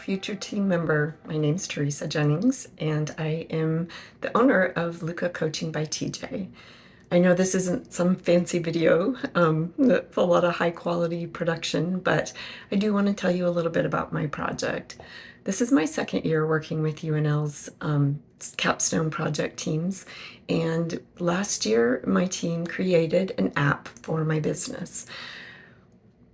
future team member. My name's Teresa Jennings, and I am the owner of LUCA Coaching by TJ. I know this isn't some fancy video with a lot of high quality production, but I do want to tell you a little bit about my project. This is my second year working with UNL's capstone project teams, and last year my team created an app for my business.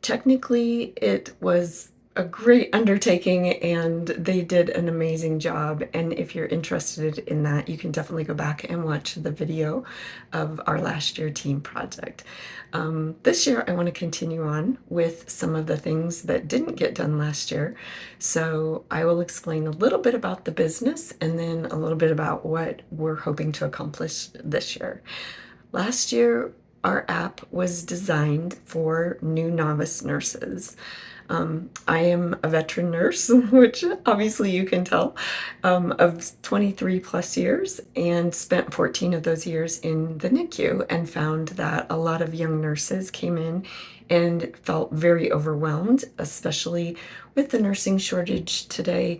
Technically, it was a great undertaking and they did an amazing job. And if you're interested in that, you can definitely go back and watch the video of our last year team project. This year, I want to continue on with some of the things that didn't get done last year. So I will explain a little bit about the business and then a little bit about what we're hoping to accomplish this year. Last year, our app was designed for new novice nurses. I am a veteran nurse, which obviously you can tell, of 23 plus years, and spent 14 of those years in the NICU, and found that a lot of young nurses came in and felt very overwhelmed, especially with the nursing shortage today.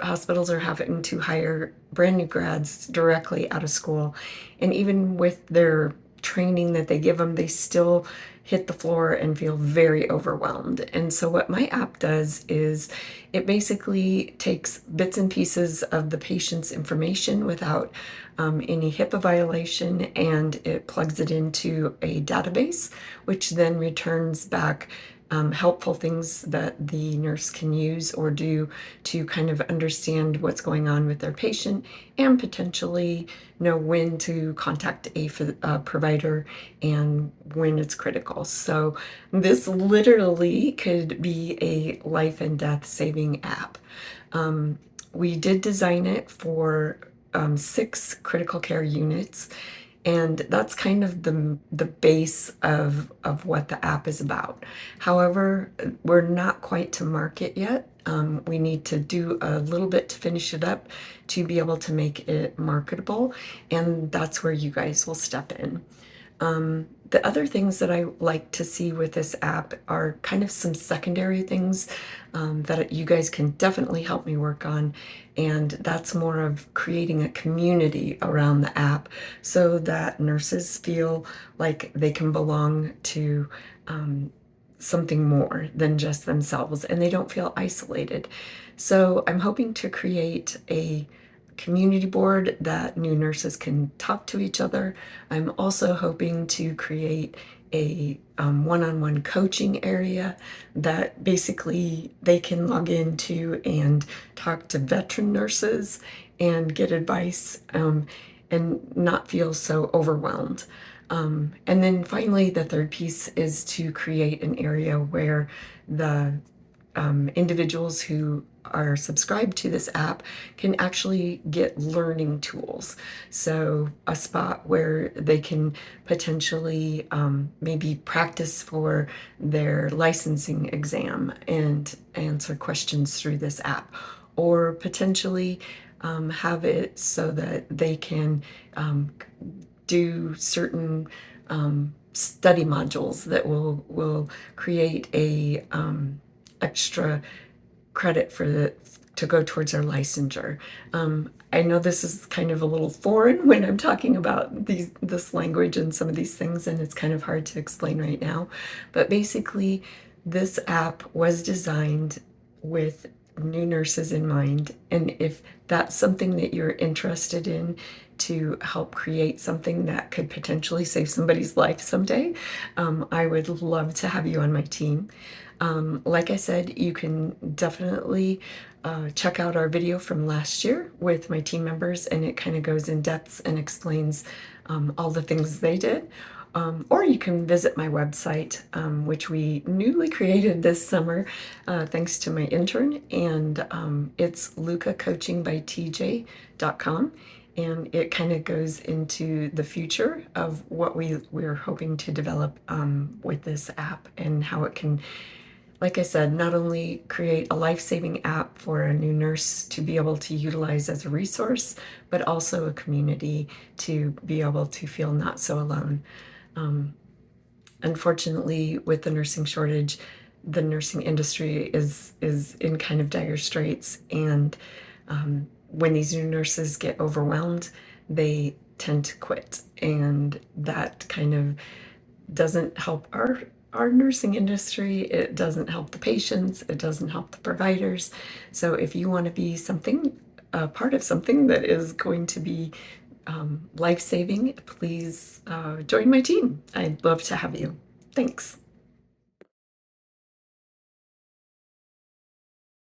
Hospitals are having to hire brand new grads directly out of school. And even with their training that they give them, they still hit the floor and feel very overwhelmed. And so what my app does is it basically takes bits and pieces of the patient's information without any HIPAA violation, and it plugs it into a database, which then returns back helpful things that the nurse can use or do to kind of understand what's going on with their patient and potentially know when to contact a provider and when it's critical. So this literally could be a life and death saving app. We did design it for 6 critical care units, and that's kind of the base of what the app is about. However, we're not quite to market yet. We need to do a little bit to finish it up to be able to make it marketable, and that's where you guys will step in. The other things that I like to see with this app are kind of some secondary things that you guys can definitely help me work on. And that's more of creating a community around the app so that nurses feel like they can belong to something more than just themselves and they don't feel isolated. So I'm hoping to create a community board that new nurses can talk to each other. I'm also hoping to create a one-on-one coaching area that basically they can log into and talk to veteran nurses and get advice and not feel so overwhelmed. And then finally, the third piece is to create an area where the individuals who are subscribed to this app can actually get learning tools. So a spot where they can potentially maybe practice for their licensing exam and answer questions through this app, or potentially have it so that they can do certain study modules that will create a extra credit to go towards our licensure. I know this is kind of a little foreign when I'm talking about this language and some of these things, and it's kind of hard to explain right now. But basically, this app was designed with new nurses in mind. And if that's something that you're interested in to help create something that could potentially save somebody's life someday, I would love to have you on my team. Like I said, you can definitely check out our video from last year with my team members, and it kind of goes in depth and explains all the things they did. Or you can visit my website, which we newly created this summer thanks to my intern, and it's lucacoachingbytj.com. And it kind of goes into the future of what we're hoping to develop with this app and how it can, like I said, not only create a life-saving app for a new nurse to be able to utilize as a resource, but also a community to be able to feel not so alone. Unfortunately, with the nursing shortage, the nursing industry is in kind of dire straits, and when these new nurses get overwhelmed, they tend to quit, and that kind of doesn't help our nursing industry. It doesn't help the patients. It doesn't help the providers. So if you want to be something, a part of something that is going to be life-saving, please join my team. I'd love to have you. Thanks.